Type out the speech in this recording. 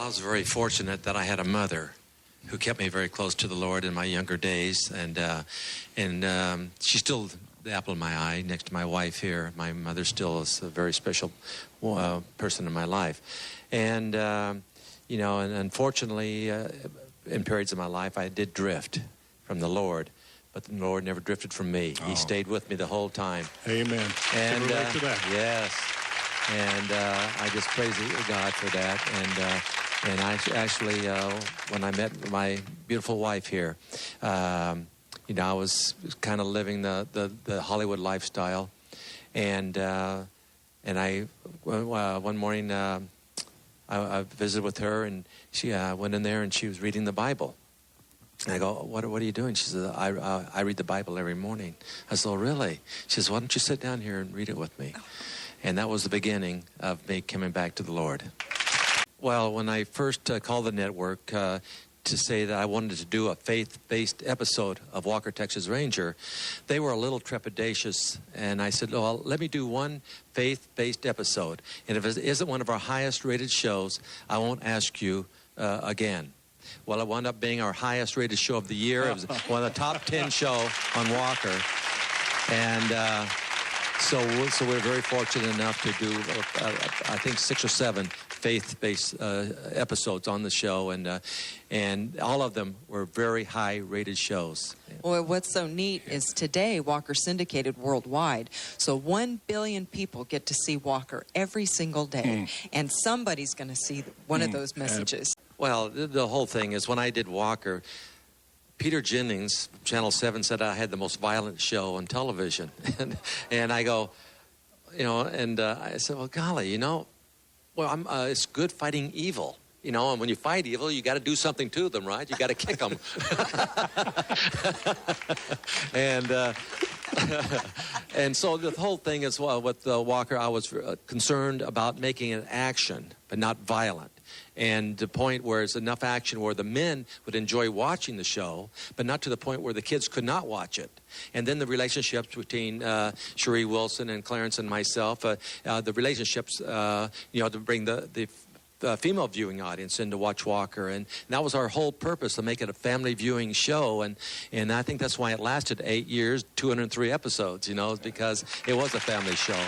I was very fortunate that I had a mother who kept me very close to the Lord in my younger days, and she's still the apple of my eye next to my wife here. My mother still is a very special person in my life, and and unfortunately, in periods of my life, I did drift from the Lord. But the Lord never drifted from me. He stayed with me the whole time. Amen. And Can relate to that. Yes. And I just praise God for that. And I actually, when I met my beautiful wife here, I was kind of living the Hollywood lifestyle. And I one morning I visited with her, and she went in there and she was reading the Bible. And I go, what are you doing? She says, I read the Bible every morning. I said, oh, really? She says, why don't you sit down here and read it with me? And that was the beginning of me coming back to the Lord. Well, when I first called the network to say that I wanted to do a faith-based episode of Walker, Texas Ranger, they were a little trepidatious. And I said, well, let me do one faith-based episode. And if it isn't one of our highest-rated shows, I won't ask you again. Well, it wound up being our highest-rated show of the year. It was one of the top 10 show on Walker. And so we're very fortunate enough to do, I think, 6 or 7 faith-based episodes on the show. And all of them were very high-rated shows. Well, what's so neat is today Walker's syndicated worldwide. So 1 billion people get to see Walker every single day. And somebody's going to see one of those messages. Well, the whole thing is when I did Walker, Peter Jennings, Channel 7, said I had the most violent show on television. and I go, I said, well, golly, it's good fighting evil. And when you fight evil, you got to do something to them, right? You got to kick them. And so the whole thing is, with Walker, I was concerned about making it action, but not violent. And the point where it's enough action where the men would enjoy watching the show, but not to the point where the kids could not watch it. And then the relationships between Cherie Wilson and Clarence and myself, the relationships, to bring the female viewing audience in to watch Walker. And that was our whole purpose, to make it a family viewing show. And I think that's why it lasted 8 years, 203 episodes, because it was a family show.